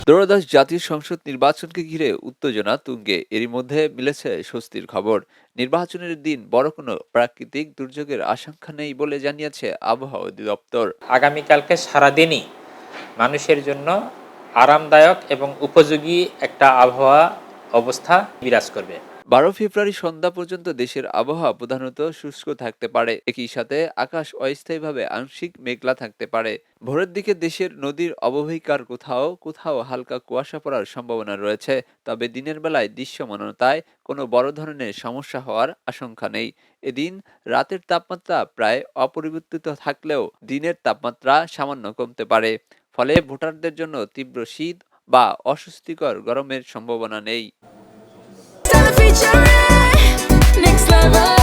ত্রয়োদশ জাতীয় সংসদ নির্বাচনকে ঘিরে উত্তেজনা তুঙ্গে। এরই মধ্যে মিলেছে স্বস্তির খবর। নির্বাচনের দিন বড় কোনো প্রাকৃতিক দুর্যোগের আশঙ্কা নেই বলে জানিয়েছে আবহাওয়া অধিদপ্তর। আগামীকালকে সারাদিনই মানুষের জন্য আরামদায়ক এবং উপযোগী একটা আবহাওয়া অবস্থা বিরাজ করবে। 12 ফেব্রুয়ারি সন্ধ্যা পর্যন্ত দেশের আবহাওয়া প্রধানত শুষ্ক থাকতে পারে। একই সাথে আকাশ অস্থায়ীভাবে আংশিক মেঘলা থাকতে পারে। ভোরের দিকে দেশের নদীর অববাহিকার কোথাও কোথাও হালকা কুয়াশা পড়ার সম্ভাবনা রয়েছে। তবে দিনের বেলায় দৃশ্যমানতায় কোনো বড় ধরনের সমস্যা হওয়ার আশঙ্কা নেই। এদিন রাতের তাপমাত্রা প্রায় অপরিবর্তিত থাকলেও দিনের তাপমাত্রা সামান্য কমতে পারে। ফলে ভোটারদের জন্য তীব্র শীত বা অস্বস্তিকর গরমের সম্ভাবনা নেই। Next level,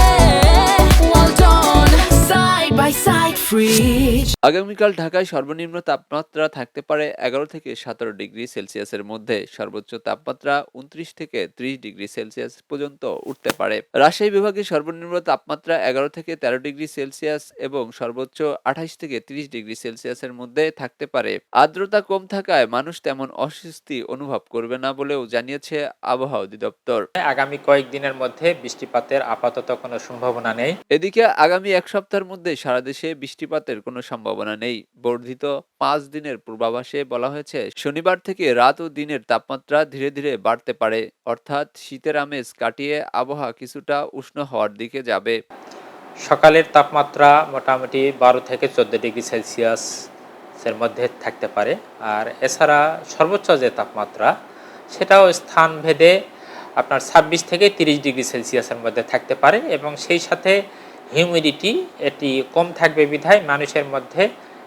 well done, side by side, fridge. আগামীকাল ঢাকায় সর্বনিম্ন তাপমাত্রা থাকতে পারে 11 থেকে 17 ডিগ্রি সেলসিয়াসের মধ্যে। সর্বোচ্চ তাপমাত্রা 29 থেকে 30 ডিগ্রি সেলসিয়াস পর্যন্ত উঠতে পারে। রাজশাহী বিভাগে সর্বনিম্ন তাপমাত্রা 11 থেকে 13 ডিগ্রি সেলসিয়াস এবং সর্বোচ্চ 28 থেকে 30 ডিগ্রি সেলসিয়াসের মধ্যে থাকতে পারে। আর্দ্রতা কম থাকায় মানুষ তেমন অস্বস্তি অনুভব করবে না বলেও জানিয়েছে আবহাওয়া অধিদপ্তর। আগামী কয়েকদিনের মধ্যে বৃষ্টিপাতের আপাতত কোনো সম্ভাবনা নেই। এদিকে আগামী এক সপ্তাহের মধ্যে সারা দেশে বৃষ্টিপাতের কোনো সম্ভাবনা নেই। বর্ধিত 5 দিনের পূর্বাভাসে বলা হয়েছে, শনিবার থেকে রাত ও দিনের তাপমাত্রা ধীরে ধীরে বাড়তে পারে। অর্থাৎ শীতের আমেজ কাটিয়ে আবহাওয়া কিছুটা উষ্ণ হওয়ার দিকে যাবে। সকালের তাপমাত্রা মোটামুটি 12 থেকে 14 ডিগ্রি সেলসিয়াসের মধ্যে থাকতে পারে। আর এছাড়া সর্বোচ্চ যে তাপমাত্রা সেটাও স্থানভেদে আপনার 26 থেকে 30 ডিগ্রি সেলসিয়াসের মধ্যে থাকতে পারে এবং সেই সাথে হিউমিডিটি এটি কম থাকবে বিধায় মানুষের মধ্যে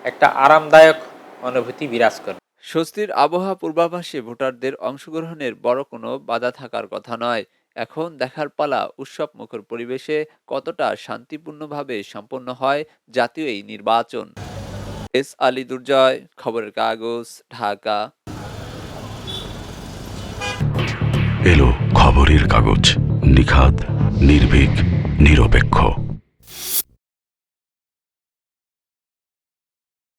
একটা আরামদায়ক অনুভূতি বিরাজ করবে। স্বস্তির আবহাওয়া পূর্বাভাসে ভোটারদের অংশগ্রহণের বড় কোনো বাধা থাকার কথা নয়। এখন দেখার পালা উৎসব মুখর পরিবেশে কতটা শান্তিপূর্ণভাবে সম্পন্ন হয় জাতীয় এই নির্বাচন। এস আলী দুর্জয়, খবরের কাগজ, ঢাকা। এলো খবরের কাগজ, নিখাদ, নির্ভীক, নিরপেক্ষ।